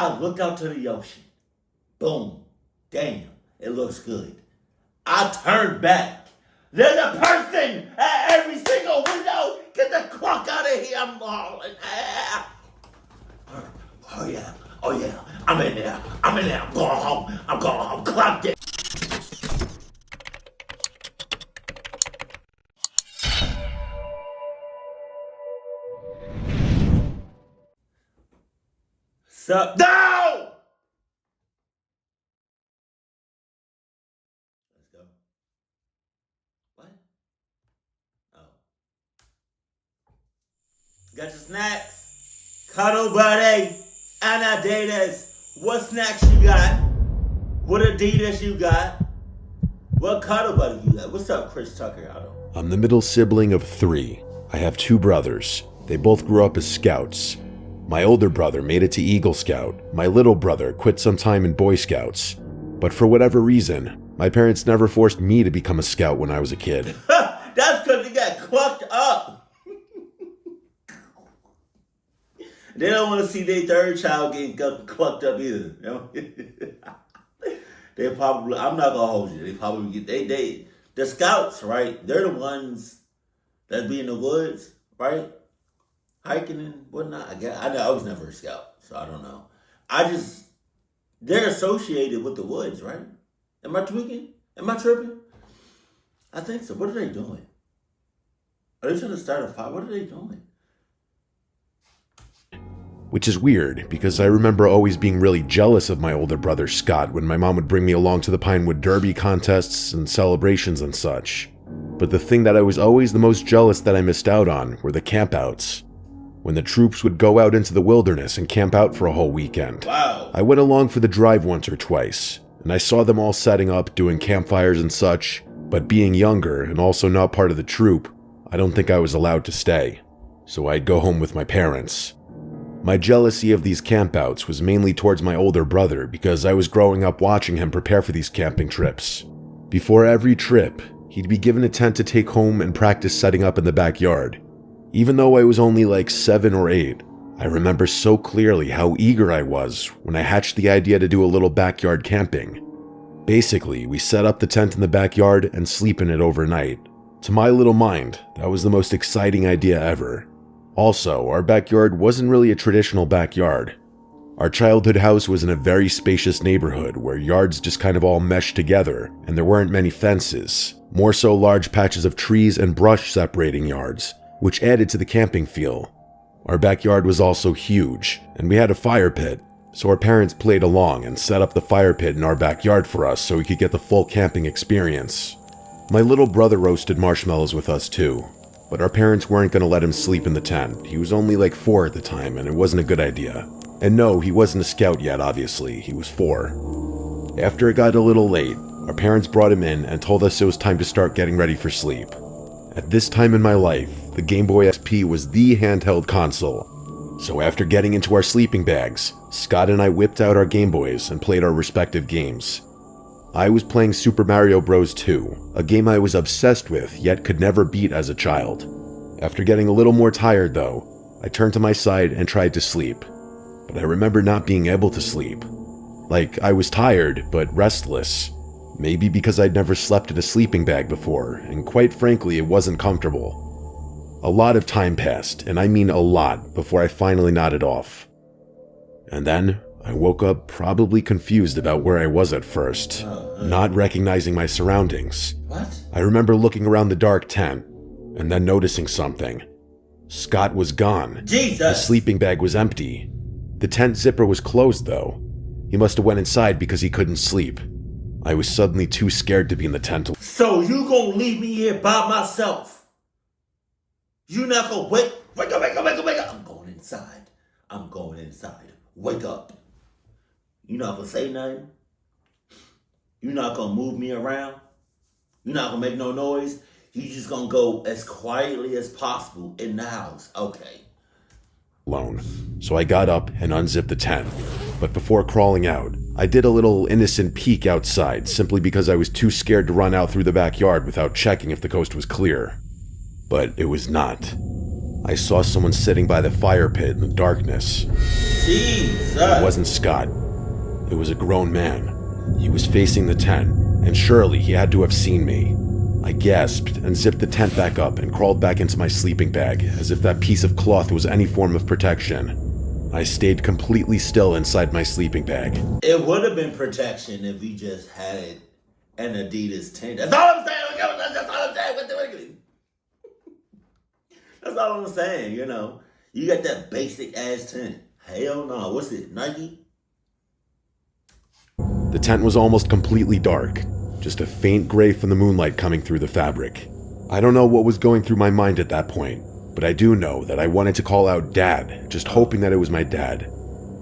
I look out to the ocean. Boom. Damn, it looks good. I turn back. There's a person at every single window. Get the fuck out of here. I'm hauling. Oh yeah. Oh yeah. I'm in there. I'm going home. I'm going home. Clock it. Sup? No! Let's go. What? Oh. Got your snacks? Cuddle buddy. Adidas. What snacks you got? What Adidas you got? What cuddle buddy you got? What's up, Chris Tucker? I'm the middle sibling of 3. I have 2 brothers. They both grew up as scouts. My older brother made it to Eagle Scout. My little brother quit some time in Boy Scouts. But for whatever reason, my parents never forced me to become a scout when I was a kid. That's because they got clucked up. They don't want to see their third child getting clucked up either. You know? They probably, I'm not going to hold you. They probably get, the scouts, right? They're the ones that be in the woods, right? Hiking and whatnot. I was never a scout, so I don't know. They're associated with the woods, right? Am I tweaking? Am I tripping? I think so. What are they doing? Are they trying to start a fire? What are they doing? Which is weird, because I remember always being really jealous of my older brother Scott when my mom would bring me along to the Pinewood Derby contests and celebrations and such. But the thing that I was always the most jealous that I missed out on were the campouts. When the troops would go out into the wilderness and camp out for a whole weekend. Wow. I went along for the drive once or twice, and I saw them all setting up, doing campfires and such, but being younger and also not part of the troop, I don't think I was allowed to stay, so I'd go home with my parents. My jealousy of these campouts was mainly towards my older brother because I was growing up watching him prepare for these camping trips. Before every trip, he'd be given a tent to take home and practice setting up in the backyard. Even though I was only like 7 or 8, I remember so clearly how eager I was when I hatched the idea to do a little backyard camping. Basically, we set up the tent in the backyard and sleep in it overnight. To my little mind, that was the most exciting idea ever. Also, our backyard wasn't really a traditional backyard. Our childhood house was in a very spacious neighborhood where yards just kind of all meshed together and there weren't many fences, more so large patches of trees and brush separating yards, which added to the camping feel. Our backyard was also huge, and we had a fire pit, so our parents played along and set up the fire pit in our backyard for us so we could get the full camping experience. My little brother roasted marshmallows with us too, but our parents weren't going to let him sleep in the tent. He was only like 4 at the time, and it wasn't a good idea. And no, he wasn't a scout yet, obviously. He was 4. After it got a little late, our parents brought him in and told us it was time to start getting ready for sleep. At this time in my life, the Game Boy SP was the handheld console. So after getting into our sleeping bags, Scott and I whipped out our Game Boys and played our respective games. I was playing Super Mario Bros. 2, a game I was obsessed with yet could never beat as a child. After getting a little more tired though, I turned to my side and tried to sleep. But I remember not being able to sleep. Like, I was tired, but restless. Maybe because I'd never slept in a sleeping bag before, and quite frankly, it wasn't comfortable. A lot of time passed, and I mean a lot, before I finally nodded off. And then, I woke up probably confused about where I was at first, not recognizing my surroundings. What? I remember looking around the dark tent, and then noticing something. Scott was gone. Jesus! The sleeping bag was empty. The tent zipper was closed though. He must have went inside because he couldn't sleep. I was suddenly too scared to be in the tent. So you gonna leave me here by myself? You not gonna wake up. I'm going inside. Wake up. You not gonna say nothing? You not gonna move me around? You not gonna make no noise? You just gonna go as quietly as possible in the house. Okay. Alone. So I got up and unzipped the tent. But before crawling out, I did a little innocent peek outside simply because I was too scared to run out through the backyard without checking if the coast was clear. But it was not. I saw someone sitting by the fire pit in the darkness. Jesus. It wasn't Scott. It was a grown man. He was facing the tent, and surely he had to have seen me. I gasped and zipped the tent back up and crawled back into my sleeping bag as if that piece of cloth was any form of protection. I stayed completely still inside my sleeping bag. It would have been protection if we just had an Adidas tent. That's all I'm saying. That's all I'm saying. That's all I'm saying, you know. You got that basic ass tent. Hell no. What's it, Nike? The tent was almost completely dark, just a faint gray from the moonlight coming through the fabric. I don't know what was going through my mind at that point, but I do know that I wanted to call out Dad, just hoping that it was my dad.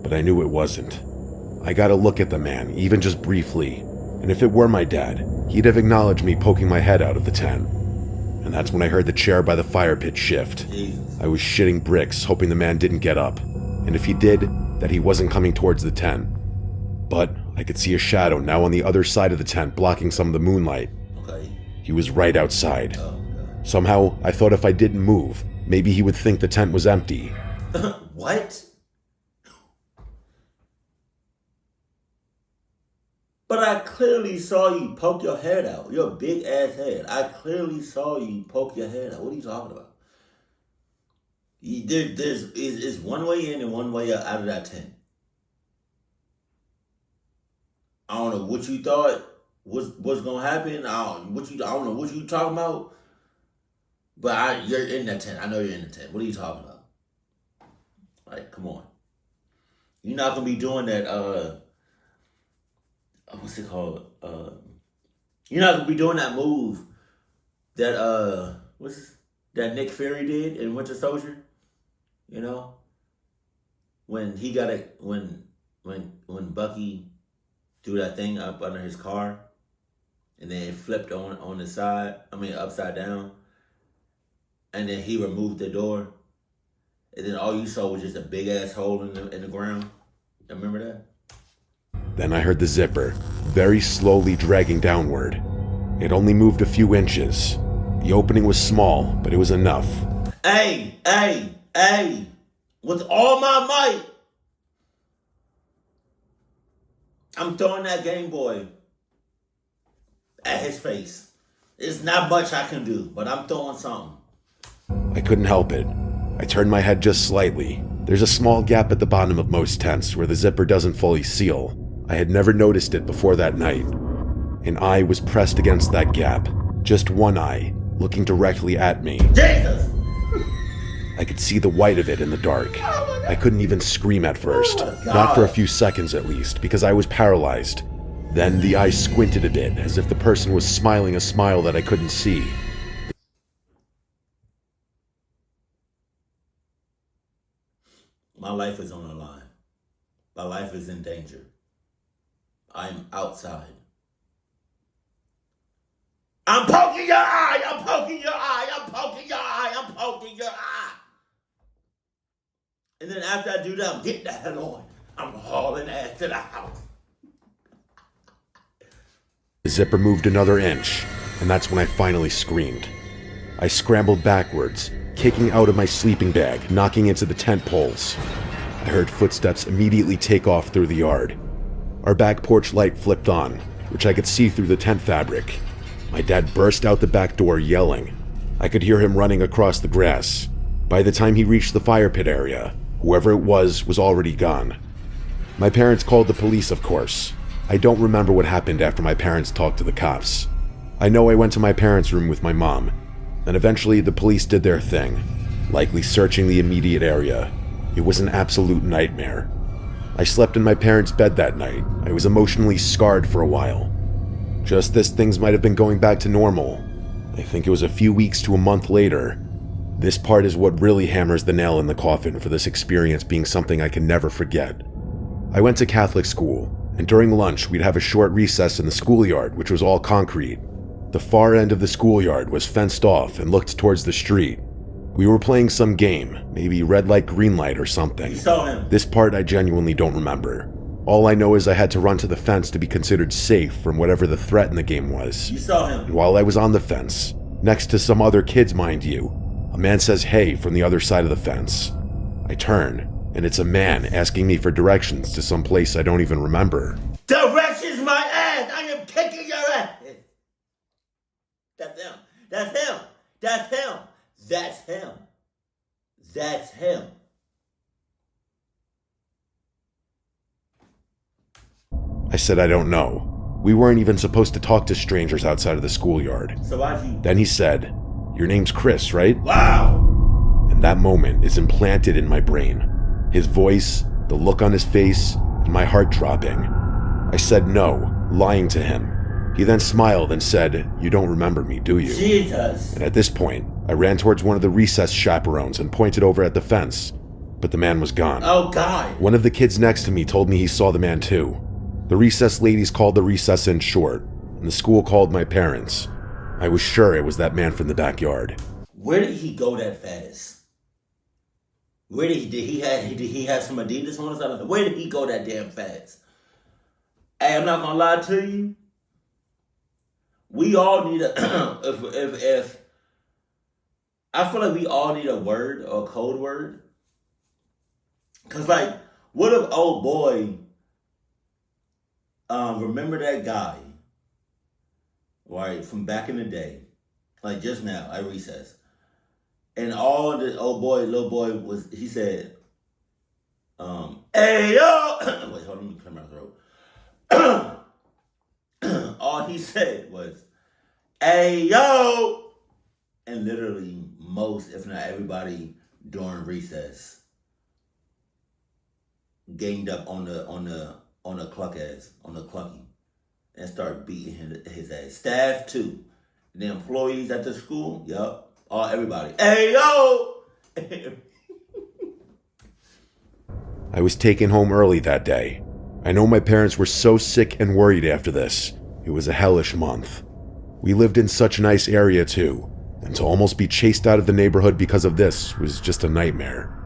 But I knew it wasn't. I got a look at the man, even just briefly, and if it were my dad, he'd have acknowledged me poking my head out of the tent. And that's when I heard the chair by the fire pit shift. Jesus. I was shitting bricks, hoping the man didn't get up, and if he did, that he wasn't coming towards the tent. But I could see a shadow now on the other side of the tent, blocking some of the moonlight. Okay. He was right outside. Oh, God. Somehow, I thought if I didn't move, maybe he would think the tent was empty. What? But I clearly saw you poke your head out. Your big ass head. I clearly saw you poke your head out. What are you talking about? There's one way in and one way out of that tent. I don't know what you thought was gonna happen. I don't know what you talking about. But you're in that tent. I know you're in the tent. What are you talking about? Like, come on. You're not gonna be doing that. What's it called? You're not gonna be doing that move that that Nick Fury did in Winter Soldier. You know, when he got it, when Bucky threw that thing up under his car, and then it flipped on the side. I mean, upside down, and then he removed the door, and then all you saw was just a big ass hole in the ground. You remember that? Then I heard the zipper, very slowly dragging downward. It only moved a few inches. The opening was small, but it was enough. Hey! With all my might, I'm throwing that Game Boy at his face. It's not much I can do, but I'm throwing something. I couldn't help it. I turned my head just slightly. There's a small gap at the bottom of most tents where the zipper doesn't fully seal. I had never noticed it before that night. An eye was pressed against that gap. Just one eye, looking directly at me. Jesus! I could see the white of it in the dark. Oh, I couldn't even scream at first. Not for a few seconds at least, because I was paralyzed. Then the eye squinted a bit, as if the person was smiling a smile that I couldn't see. My life is on the line. My life is in danger. I'm outside. I'm poking your eye! I'm poking your eye! I'm poking your eye! I'm poking your eye! And then after I do that, I'm getting the hell on. I'm hauling ass to the house. The zipper moved another inch, and that's when I finally screamed. I scrambled backwards, kicking out of my sleeping bag, knocking into the tent poles. I heard footsteps immediately take off through the yard. Our back porch light flipped on, which I could see through the tent fabric. My dad burst out the back door yelling. I could hear him running across the grass. By the time he reached the fire pit area, whoever it was already gone. My parents called the police, of course. I don't remember what happened after my parents talked to the cops. I know I went to my parents' room with my mom, and eventually the police did their thing, likely searching the immediate area. It was an absolute nightmare. I slept in my parents' bed that night. I was emotionally scarred for a while. Just as things might have been going back to normal, I think it was a few weeks to a month later. This part is what really hammers the nail in the coffin for this experience being something I can never forget. I went to Catholic school, and during lunch we'd have a short recess in the schoolyard, which was all concrete. The far end of the schoolyard was fenced off and looked towards the street. We were playing some game, maybe red light, green light or something. You saw him. This part I genuinely don't remember. All I know is I had to run to the fence to be considered safe from whatever the threat in the game was. You saw him. And while I was on the fence, next to some other kids mind you, A man says hey from the other side of the fence. I turn, and it's a man asking me for directions to some place I don't even remember. Directions my ass! I am kicking your ass! That's him. That's him. That's him. That's him. That's him. I said I don't know. We weren't even supposed to talk to strangers outside of the schoolyard. So why'd you... Then he said, "Your name's Chris, right?" Wow! And that moment is implanted in my brain. His voice, the look on his face, and my heart dropping. I said no, lying to him. He then smiled and said, "You don't remember me, do you?" Jesus! And at this point, I ran towards one of the recess chaperones and pointed over at the fence. But the man was gone. Oh, God! One of the kids next to me told me he saw the man too. The recess ladies called the recess in short, and the school called my parents. I was sure it was that man from the backyard. Where did he go that fast? Where did he have some Adidas on or something? Where did he go that damn fast? Hey, I'm not gonna lie to you. We all need a if I feel like we all need a word or a code word. Cause like, what if old boy remember that guy, right, from back in the day, like just now at recess, and all the little boy was, he said, "Hey yo," wait, hold on, let me clear my throat. All he said was, "Hey yo," and literally most, if not everybody, during recess ganged up on the clucky, and started beating his ass. Staff too, the employees at the school, yup, everybody. Hey yo! I was taken home early that day. I know my parents were so sick and worried after this. It was a hellish month. We lived in such a nice area too, and to almost be chased out of the neighborhood because of this was just a nightmare.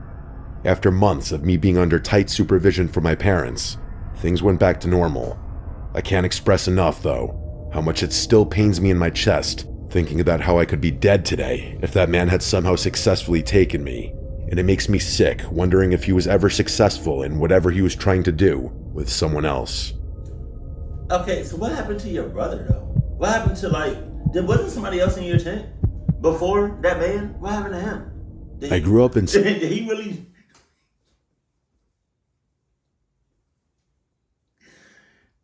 After months of me being under tight supervision from my parents, things went back to normal. I can't express enough, though, how much it still pains me in my chest thinking about how I could be dead today if that man had somehow successfully taken me, and it makes me sick wondering if he was ever successful in whatever he was trying to do with someone else. Okay, so what happened to your brother, though? What happened to, wasn't somebody else in your tent before that man? What happened to him? I grew up in... Did he really...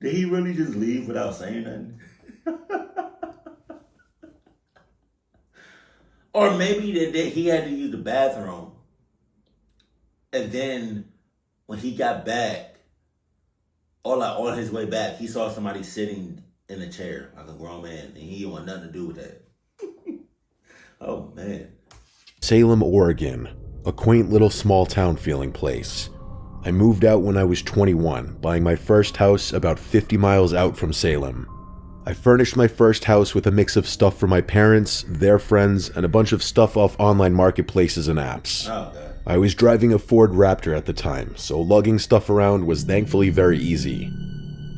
Did he really just leave without saying nothing? Or maybe that he had to use the bathroom, and then when he got back, or like on his way back, he saw somebody sitting in a chair, like a grown man, and he didn't want nothing to do with that. Oh, man. Salem, Oregon, a quaint little small town feeling place. I moved out when I was 21, buying my first house about 50 miles out from Salem. I furnished my first house with a mix of stuff for my parents, their friends, and a bunch of stuff off online marketplaces and apps. Oh, God. I was driving a Ford Raptor at the time, so lugging stuff around was thankfully very easy.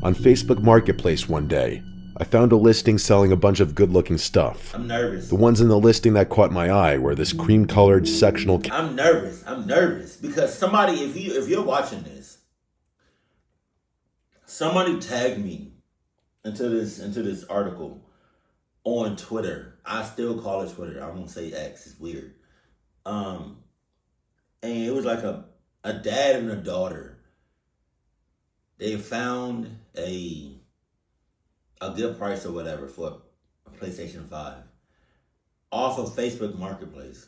On Facebook Marketplace one day, I found a listing selling a bunch of good-looking stuff. I'm nervous. The ones in the listing that caught my eye were this cream-colored sectional... I'm nervous because somebody, if you're watching this, somebody tagged me into this article on Twitter. I still call it Twitter. I won't say X. It's weird. And it was like a dad and a daughter. They found a good price or whatever for a PlayStation 5 off of Facebook Marketplace.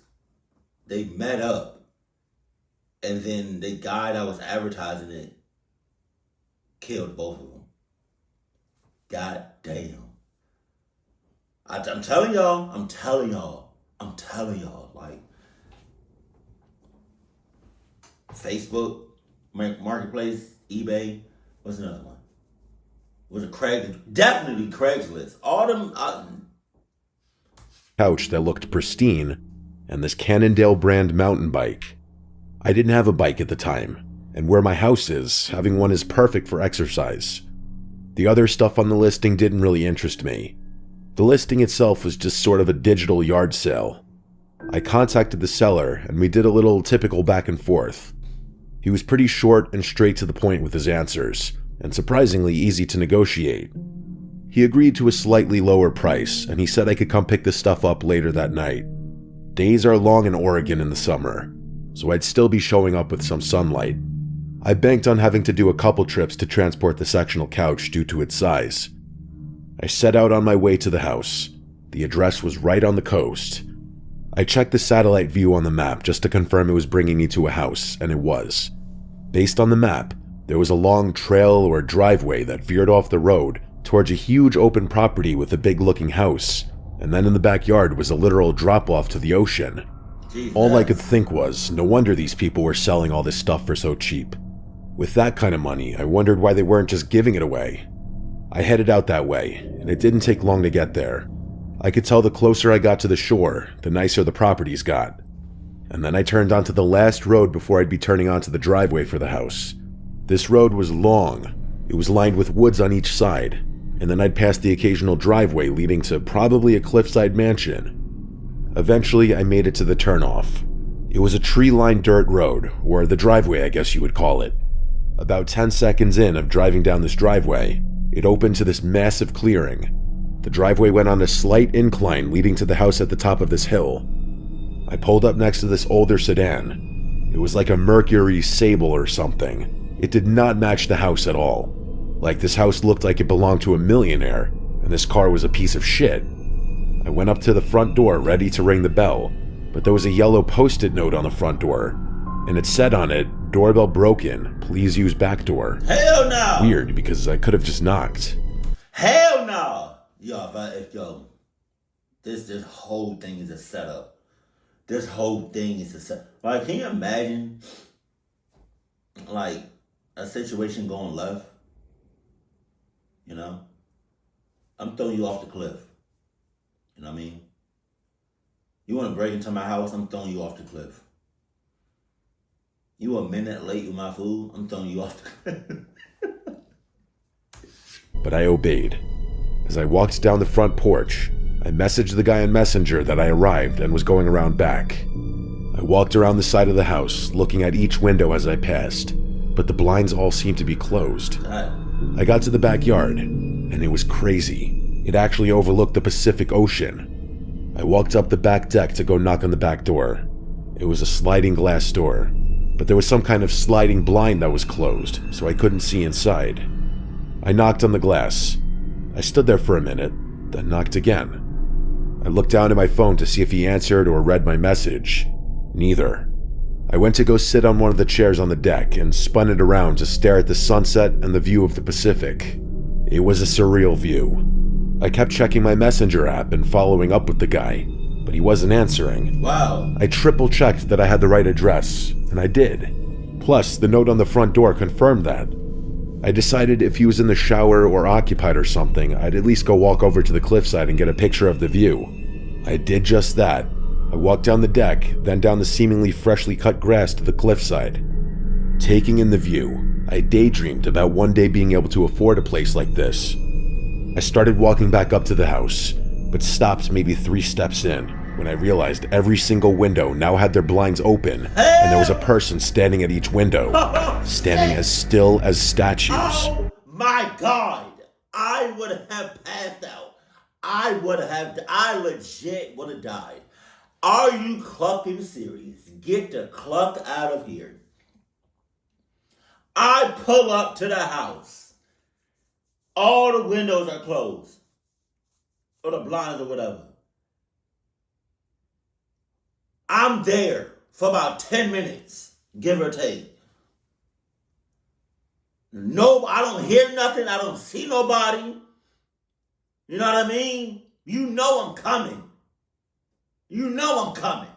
They met up, and then the guy that was advertising it killed both of them. God damn. I'm telling y'all, like, Facebook, Marketplace, eBay, what's another one? Was it definitely Craigslist. All them... couch that looked pristine, and this Cannondale brand mountain bike. I didn't have a bike at the time, and where my house is, having one is perfect for exercise. The other stuff on the listing didn't really interest me. The listing itself was just sort of a digital yard sale. I contacted the seller and we did a little typical back and forth. He was pretty short and straight to the point with his answers, and surprisingly easy to negotiate. He agreed to a slightly lower price, and he said I could come pick this stuff up later that night. Days are long in Oregon in the summer, so I'd still be showing up with some sunlight. I banked on having to do a couple trips to transport the sectional couch due to its size. I set out on my way to the house. The address was right on the coast. I checked the satellite view on the map just to confirm it was bringing me to a house, and it was. Based on the map, there was a long trail or driveway that veered off the road towards a huge open property with a big-looking house, and then in the backyard was a literal drop-off to the ocean. Jesus. All I could think was, no wonder these people were selling all this stuff for so cheap. With that kind of money, I wondered why they weren't just giving it away. I headed out that way, and it didn't take long to get there. I could tell the closer I got to the shore, the nicer the properties got. And then I turned onto the last road before I'd be turning onto the driveway for the house. This road was long. It was lined with woods on each side, and then I'd pass the occasional driveway leading to probably a cliffside mansion. Eventually, I made it to the turnoff. It was a tree-lined dirt road, or the driveway I guess you would call it. About 10 seconds in of driving down this driveway, it opened to this massive clearing. The driveway went on a slight incline leading to the house at the top of this hill. I pulled up next to this older sedan. It was like a Mercury Sable or something. It did not match the house at all. Like this house looked like it belonged to a millionaire, and this car was a piece of shit. I went up to the front door ready to ring the bell, but there was a yellow post-it note on the front door, and it said on it, "Doorbell broken, please use back door." Hell no! Weird, because I could have just knocked. Hell no! This whole thing is a setup. This whole thing is a setup. Like, can you imagine, like, a situation going left? You know? I'm throwing you off the cliff. You know what I mean? You want to break into my house? I'm throwing you off the cliff. You a minute late with my food? I'm throwing you off the cliff. But I obeyed. As I walked down the front porch, I messaged the guy on Messenger that I arrived and was going around back. I walked around the side of the house, looking at each window as I passed, but the blinds all seemed to be closed. I got to the backyard, and it was crazy. It actually overlooked the Pacific Ocean. I walked up the back deck to go knock on the back door. It was a sliding glass door, but there was some kind of sliding blind that was closed, so I couldn't see inside. I knocked on the glass. I stood there for a minute, then knocked again. I looked down at my phone to see if he answered or read my message. Neither. I went to go sit on one of the chairs on the deck and spun it around to stare at the sunset and the view of the Pacific. It was a surreal view. I kept checking my Messenger app and following up with the guy, but he wasn't answering. Wow. I triple-checked that I had the right address, and I did. Plus, the note on the front door confirmed that. I decided if he was in the shower or occupied or something, I'd at least go walk over to the cliffside and get a picture of the view. I did just that. I walked down the deck, then down the seemingly freshly cut grass to the cliffside. Taking in the view, I daydreamed about one day being able to afford a place like this. I started walking back up to the house, but stopped maybe 3 steps in when I realized every single window now had their blinds open, and there was a person standing at each window, standing as still as statues. Oh my God! I would have passed out. I legit would have died. Are you clucking serious? Get the cluck out of here. I pull up to the house. All the windows are closed. Or the blinds or whatever. I'm there for about 10 minutes, give or take. No, I don't hear nothing. I don't see nobody. You know what I mean? You know I'm coming. You know I'm coming.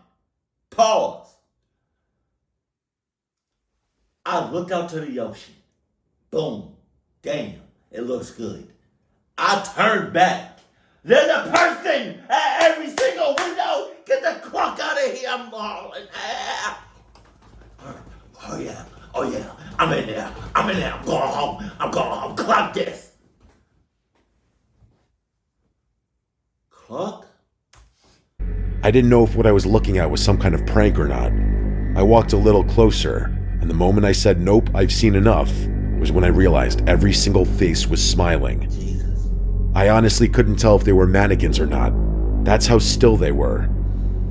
Pause. I look out to the ocean. Boom. Damn. It looks good. I turn back. There's a person at every single window. Get the clock out of here. I'm balling. Oh yeah. I'm in there. I'm going home. Clock this. Clock? I didn't know if what I was looking at was some kind of prank or not. I walked a little closer, and the moment I said, "Nope, I've seen enough," was when I realized every single face was smiling. Jesus. I honestly couldn't tell if they were mannequins or not. That's how still they were.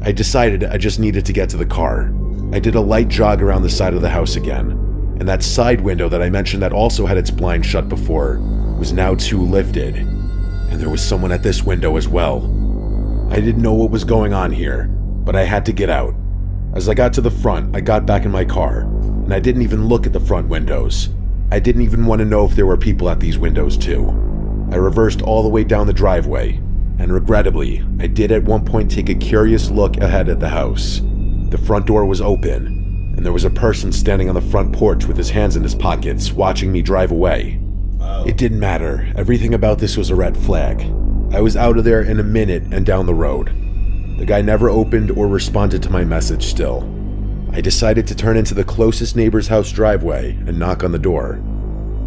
I decided I just needed to get to the car. I did a light jog around the side of the house again, and that side window that I mentioned that also had its blind shut before was now too lifted, and there was someone at this window as well. I didn't know what was going on here, but I had to get out. As I got to the front, I got back in my car, and I didn't even look at the front windows. I didn't even want to know if there were people at these windows too. I reversed all the way down the driveway, and regrettably, I did at one point take a curious look ahead at the house. The front door was open, and there was a person standing on the front porch with his hands in his pockets, watching me drive away. Wow. It didn't matter. Everything about this was a red flag. I was out of there in a minute and down the road. The guy never opened or responded to my message still. I decided to turn into the closest neighbor's house driveway and knock on the door.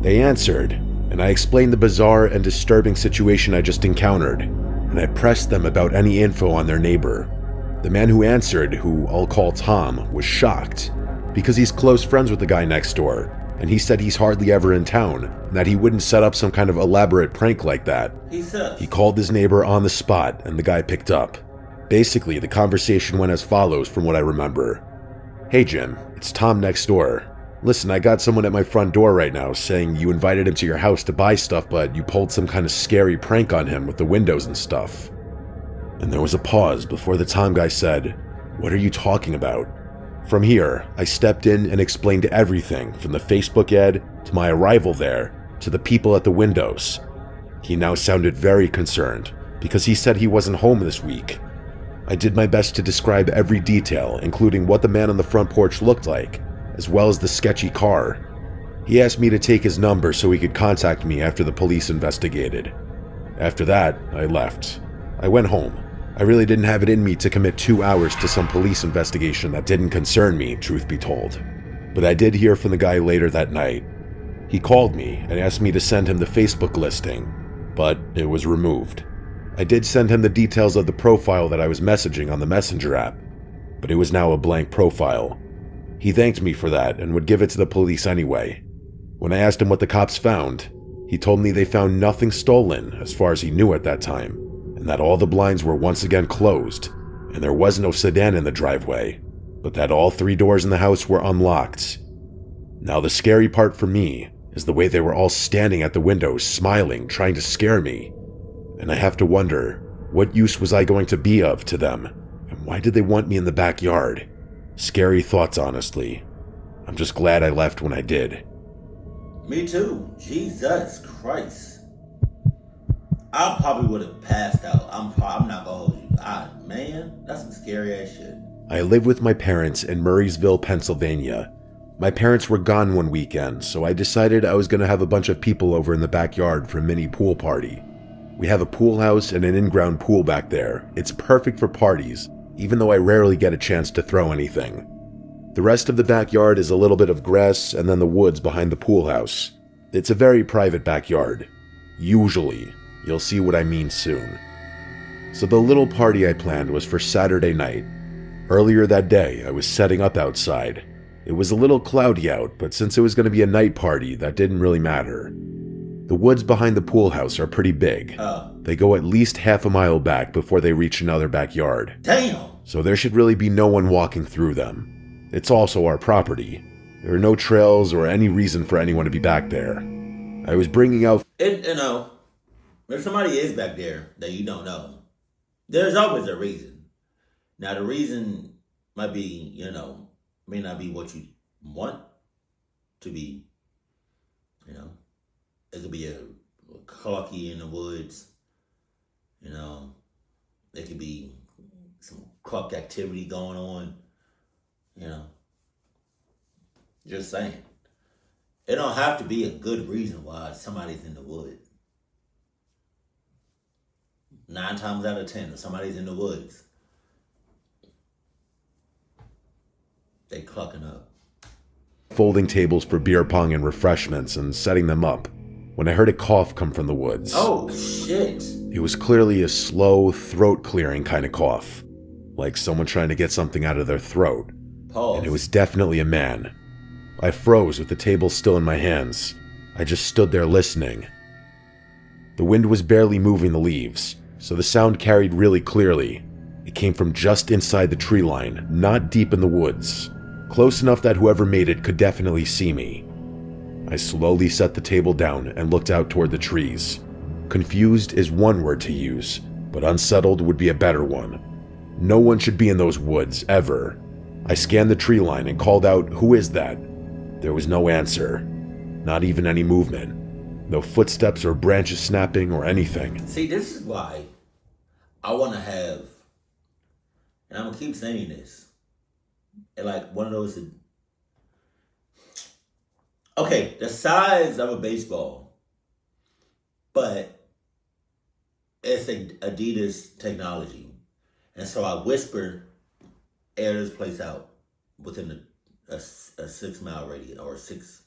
They answered, and I explained the bizarre and disturbing situation I just encountered, and I pressed them about any info on their neighbor. The man who answered, who I'll call Tom, was shocked, because he's close friends with the guy next door, and he said he's hardly ever in town, and that he wouldn't set up some kind of elaborate prank like that. He called his neighbor on the spot, and the guy picked up. Basically, the conversation went as follows from what I remember. "Hey Jim, it's Tom next door. Listen, I got someone at my front door right now saying you invited him to your house to buy stuff, but you pulled some kind of scary prank on him with the windows and stuff." And there was a pause before the Tom guy said, "What are you talking about?" From here, I stepped in and explained everything from the Facebook ad to my arrival there to the people at the windows. He now sounded very concerned because he said he wasn't home this week. I did my best to describe every detail, including what the man on the front porch looked like, as well as the sketchy car. He asked me to take his number so he could contact me after the police investigated. After that, I left. I went home. I really didn't have it in me to commit 2 hours to some police investigation that didn't concern me, truth be told. But I did hear from the guy later that night. He called me and asked me to send him the Facebook listing, but it was removed. I did send him the details of the profile that I was messaging on the Messenger app, but it was now a blank profile. He thanked me for that and would give it to the police anyway. When I asked him what the cops found, he told me they found nothing stolen as far as he knew at that time, and that all the blinds were once again closed, and there was no sedan in the driveway, but that all 3 doors in the house were unlocked. Now the scary part for me is the way they were all standing at the windows smiling, trying to scare me. And I have to wonder, what use was I going to be of to them? And why did they want me in the backyard? Scary thoughts, honestly. I'm just glad I left when I did. Me too. Jesus Christ. I probably would have passed out. I'm not gonna hold you. Man, that's some scary ass shit. I live with my parents in Murraysville, Pennsylvania. My parents were gone one weekend, so I decided I was going to have a bunch of people over in the backyard for a mini pool party. We have a pool house and an in-ground pool back there. It's perfect for parties, even though I rarely get a chance to throw anything. The rest of the backyard is a little bit of grass and then the woods behind the pool house. It's a very private backyard. Usually. You'll see what I mean soon. So the little party I planned was for Saturday night. Earlier that day, I was setting up outside. It was a little cloudy out, but since it was going to be a night party, that didn't really matter. The woods behind the pool house are pretty big. They go at least half a mile back before they reach another backyard. Damn! So there should really be no one walking through them. It's also our property. There are no trails or any reason for anyone to be back there. I was bringing out... If somebody is back there that you don't know, there's always a reason. Now, the reason might be, may not be what you want to be. It could be a cocky in the woods. There could be some cluck activity going on. Just saying. It don't have to be a good reason why somebody's in the woods. 9 times out of 10, if somebody's in the woods, they clucking up. Folding tables for beer pong and refreshments and setting them up when I heard a cough come from the woods. Oh, shit. It was clearly a slow, throat-clearing kind of cough. like someone trying to get something out of their throat. Pause. And it was definitely a man. I froze with the table still in my hands. I just stood there listening. The wind was barely moving the leaves, so the sound carried really clearly. It came from just inside the tree line, not deep in the woods. Close enough that whoever made it could definitely see me. I slowly set the table down and looked out toward the trees. Confused is one word to use, but unsettled would be a better one. No one should be in those woods, ever. I scanned the tree line and called out, "Who is that?" There was no answer. Not even any movement. No footsteps or branches snapping or anything. See, this is why I want to have, and I'm going to keep saying this, and like one of those, okay, the size of a baseball, but it's Adidas technology. And so I whisper, air this place out within a 6 mile radius or 6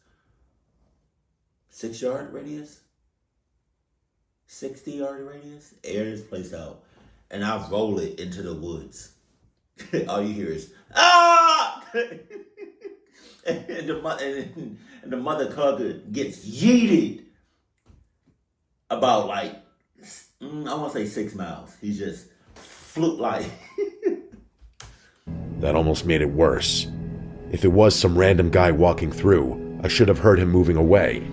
yard radius, 60 yard radius, air this place out, and I roll it into the woods. All you hear is ah, and the mother clucker gets yeeted about like I want to say 6 miles. He just flew like. That almost made it worse. If it was some random guy walking through, I should have heard him moving away.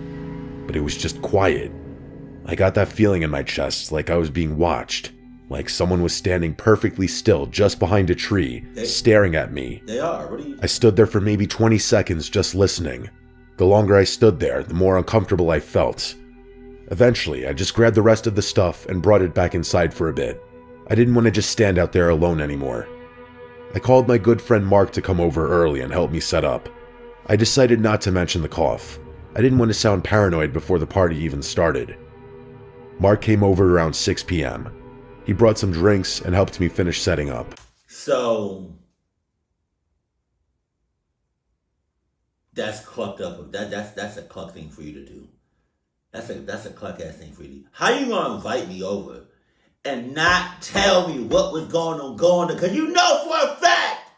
But it was just quiet. I got that feeling in my chest, like I was being watched. Like someone was standing perfectly still just behind a tree, staring at me. They are. What are you? I stood there for maybe 20 seconds just listening. The longer I stood there, the more uncomfortable I felt. Eventually, I just grabbed the rest of the stuff and brought it back inside for a bit. I didn't want to just stand out there alone anymore. I called my good friend Mark to come over early and help me set up. I decided not to mention the cough. I didn't want to sound paranoid before the party even started. Mark came over around 6 p.m. He brought some drinks and helped me finish setting up. So that's clucked up. That's a cluck thing for you to do. That's a cluck ass thing for you to do. How you gonna invite me over and not tell me what was going on? Because you know for a fact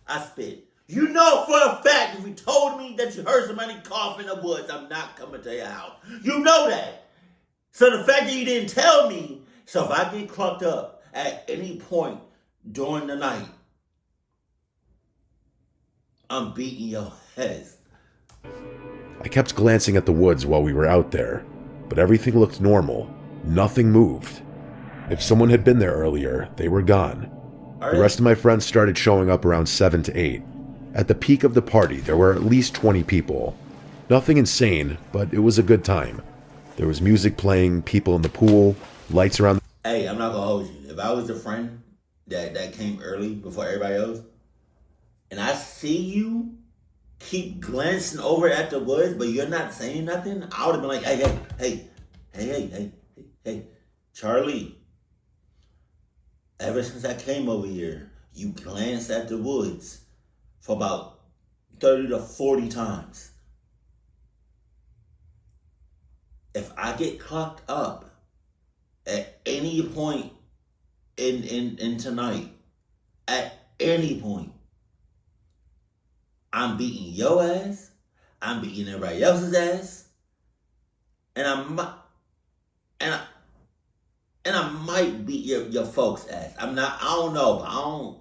I spit. You know for a fact if you told me that you heard somebody cough in the woods, I'm not coming to your house. You know that. So the fact that you didn't tell me, so if I get clucked up at any point during the night, I'm beating your ass. I kept glancing at the woods while we were out there, but everything looked normal. Nothing moved. If someone had been there earlier, they were gone. The rest of my friends started showing up around 7 to 8. At the peak of the party, there were at least 20 people. Nothing insane, but it was a good time. There was music playing, people in the pool, lights around. Hey, I'm not gonna hold you. If I was the friend that came early before everybody else, and I see you keep glancing over at the woods, but you're not saying nothing, I would have been like, hey, Charlie. Ever since I came over here, you glanced at the woods for about 30 to 40 times. If I get clocked up at any point in tonight, at any point, I'm beating your ass, I'm beating everybody else's ass, and I might beat your folks' ass. I don't know, but I don't.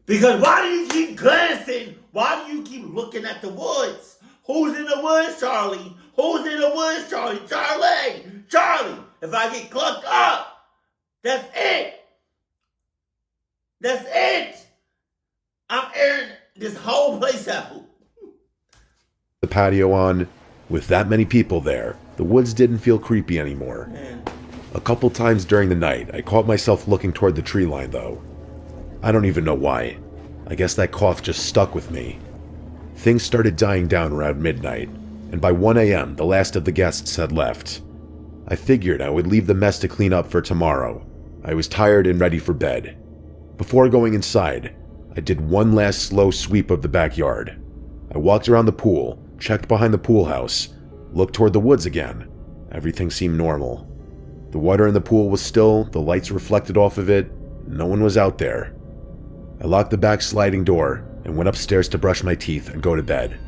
Because why do you keep glancing? Why do you keep looking at the woods? Who's in the woods, Charlie? Who's in the woods, Charlie? Charlie! If I get clucked up, that's it. That's it. I'm airing this whole place out. The patio on. With that many people there, the woods didn't feel creepy anymore. Man. A couple times during the night, I caught myself looking toward the tree line, though. I don't even know why. I guess that cough just stuck with me. Things started dying down around midnight, and by 1 a.m., the last of the guests had left. I figured I would leave the mess to clean up for tomorrow. I was tired and ready for bed. Before going inside, I did one last slow sweep of the backyard. I walked around the pool, checked behind the pool house, looked toward the woods again. Everything seemed normal. The water in the pool was still, the lights reflected off of it. No one was out there. I locked the back sliding door and went upstairs to brush my teeth and go to bed.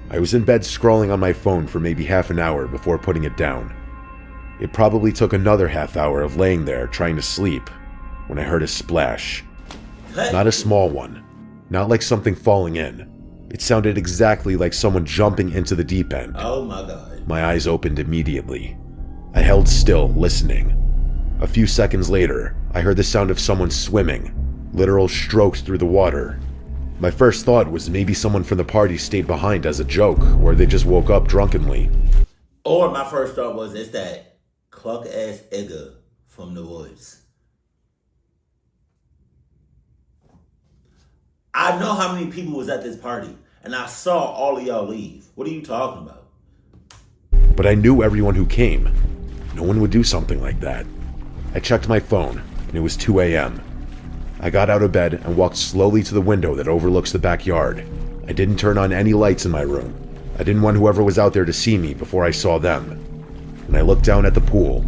I was in bed scrolling on my phone for maybe half an hour before putting it down. It probably took another half hour of laying there trying to sleep when I heard a splash. Not a small one. Not like something falling in. It sounded exactly like someone jumping into the deep end. Oh my God. My eyes opened immediately. I held still, listening. A few seconds later, I heard the sound of someone swimming, literal strokes through the water. My first thought was maybe someone from the party stayed behind as a joke, or they just woke up drunkenly. Or my first thought was, it's that cluck-ass nigga from the woods. I know how many people was at this party, and I saw all of y'all leave. What are you talking about? But I knew everyone who came. No one would do something like that. I checked my phone, and it was 2 a.m. I got out of bed and walked slowly to the window that overlooks the backyard. I didn't turn on any lights in my room. I didn't want whoever was out there to see me before I saw them. When I looked down at the pool,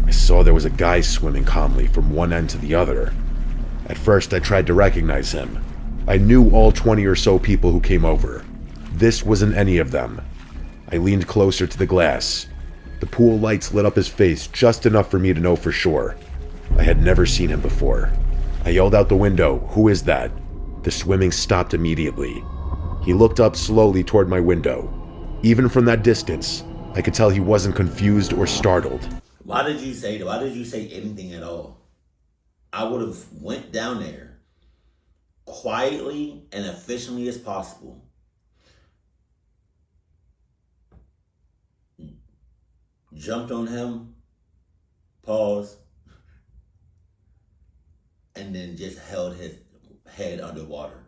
I saw there was a guy swimming calmly from one end to the other. At first, I tried to recognize him. I knew all 20 or so people who came over. This wasn't any of them. I leaned closer to the glass. The pool lights lit up his face just enough for me to know for sure. I had never seen him before. I yelled out the window, "Who is that?" The swimming stopped immediately. He looked up slowly toward my window. Even from that distance, I could tell he wasn't confused or startled. Why did you say anything at all? I would have went down there quietly and efficiently as possible. Jumped on him, paused, and then just held his head underwater.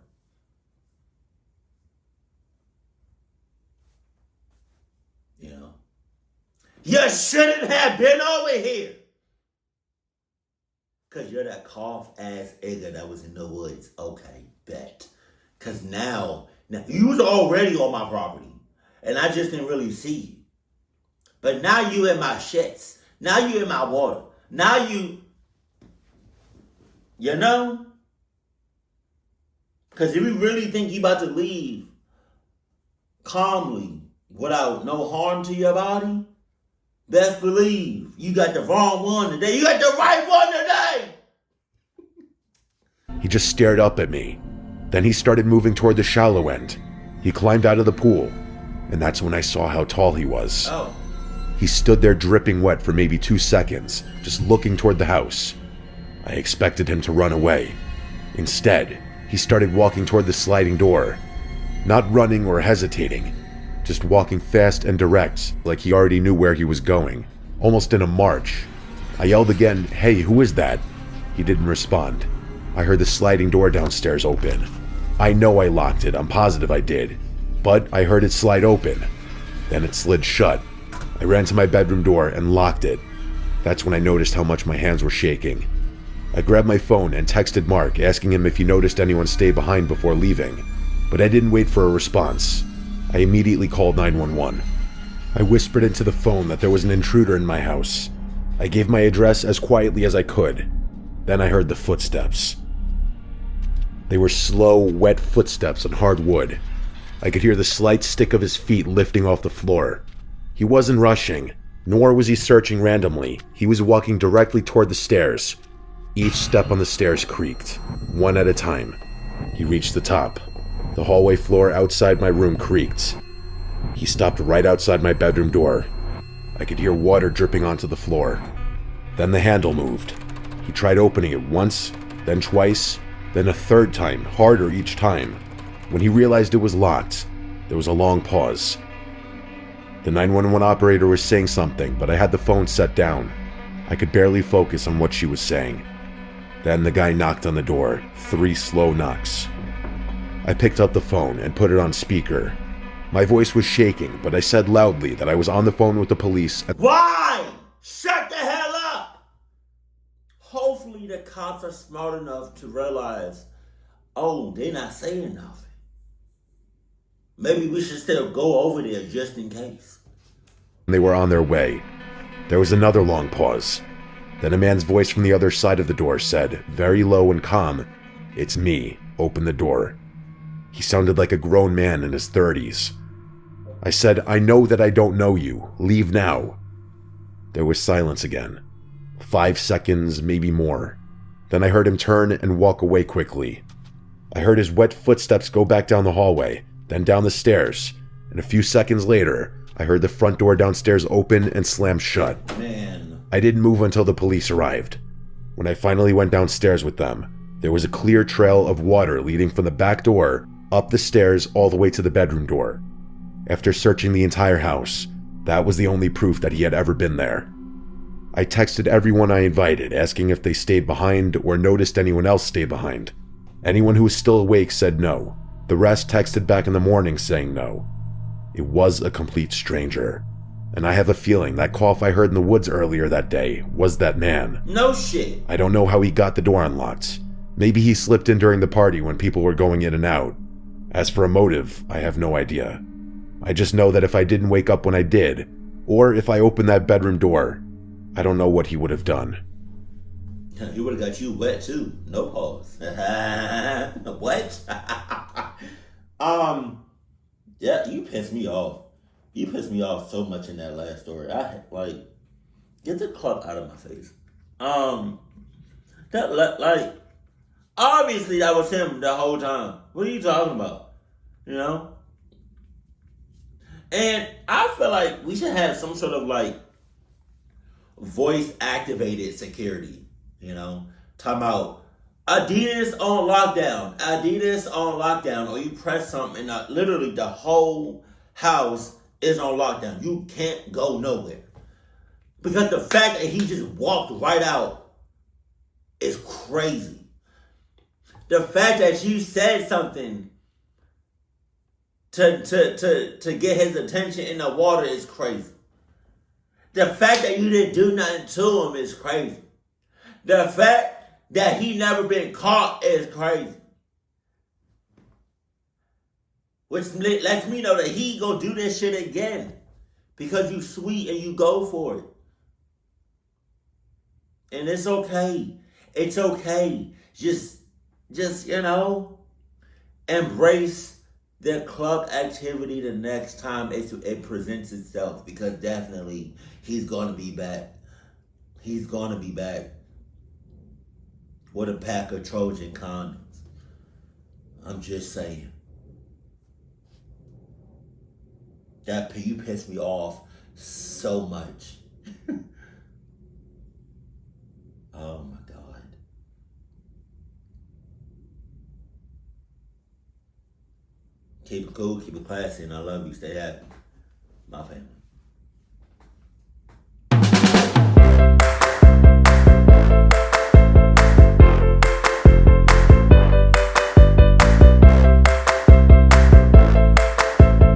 You know? You shouldn't have been over here! Because you're that cough-ass nigga that was in the woods. Okay, bet. Because now you was already on my property, and I just didn't really see you. But now you in my shits. Now you in my water. Now you know? Because if you really think you about to leave calmly without no harm to your body, best believe you got the wrong one today. You got the right one today. He just stared up at me. Then he started moving toward the shallow end. He climbed out of the pool, and that's when I saw how tall he was. Oh. He stood there dripping wet for maybe 2 seconds, just looking toward the house. I expected him to run away. Instead, he started walking toward the sliding door. Not running or hesitating, just walking fast and direct, like he already knew where he was going, almost in a march. I yelled again, "Hey, who is that?" He didn't respond. I heard the sliding door downstairs open. I know I locked it, I'm positive I did, but I heard it slide open. Then it slid shut. I ran to my bedroom door and locked it. That's when I noticed how much my hands were shaking. I grabbed my phone and texted Mark, asking him if he noticed anyone stay behind before leaving, but I didn't wait for a response. I immediately called 911. I whispered into the phone that there was an intruder in my house. I gave my address as quietly as I could. Then I heard the footsteps. They were slow, wet footsteps on hard wood. I could hear the slight stick of his feet lifting off the floor. He wasn't rushing, nor was he searching randomly. He was walking directly toward the stairs. Each step on the stairs creaked, one at a time. He reached the top. The hallway floor outside my room creaked. He stopped right outside my bedroom door. I could hear water dripping onto the floor. Then the handle moved. He tried opening it once, then twice, then a third time, harder each time. When he realized it was locked, there was a long pause. The 911 operator was saying something, but I had the phone set down. I could barely focus on what she was saying. Then the guy knocked on the door, 3 slow knocks. I picked up the phone and put it on speaker. My voice was shaking, but I said loudly that I was on the phone with the police. Why? Shut the hell up! Hopefully the cops are smart enough to realize, oh, they're not saying nothing. Maybe we should still go over there just in case. They were on their way. There was another long pause. Then a man's voice from the other side of the door said, very low and calm, "It's me. Open the door." He sounded like a grown man in his 30s. I said, "I know that I don't know you. Leave now." There was silence again. 5 seconds, maybe more. Then I heard him turn and walk away quickly. I heard his wet footsteps go back down the hallway, then down the stairs, and a few seconds later, I heard the front door downstairs open and slam shut. Man. I didn't move until the police arrived. When I finally went downstairs with them, there was a clear trail of water leading from the back door, up the stairs, all the way to the bedroom door. After searching the entire house, that was the only proof that he had ever been there. I texted everyone I invited, asking if they stayed behind or noticed anyone else stay behind. Anyone who was still awake said no. The rest texted back in the morning saying no. It was a complete stranger. And I have a feeling that cough I heard in the woods earlier that day was that man. No shit. I don't know how he got the door unlocked. Maybe he slipped in during the party when people were going in and out. As for a motive, I have no idea. I just know that if I didn't wake up when I did, or if I opened that bedroom door, I don't know what he would have done. He would have got you wet too. No pause. What? Yeah, you pissed me off. You pissed me off so much in that last story. Get the club out of my face. Obviously that was him the whole time. What are you talking about? You know? And I feel like we should have some sort of voice activated security. You know? Talking about Adidas on lockdown. Adidas on lockdown. Or you press something and literally the whole house is on lockdown. You can't go nowhere. Because the fact that he just walked right out is crazy. The fact that you said something to get his attention in the water is crazy. The fact that you didn't do nothing to him is crazy. The fact that he never been caught is crazy. Which lets me know that he gonna do this shit again. Because you sweet and you go for it. And it's okay. It's okay. Just embrace the club activity the next time it presents itself. Because definitely he's gonna be back. He's gonna be back with a pack of Trojan condoms. I'm just saying. You pissed me off so much. Oh my God. Keep it cool, keep it classy, and I love you. Stay happy. My family.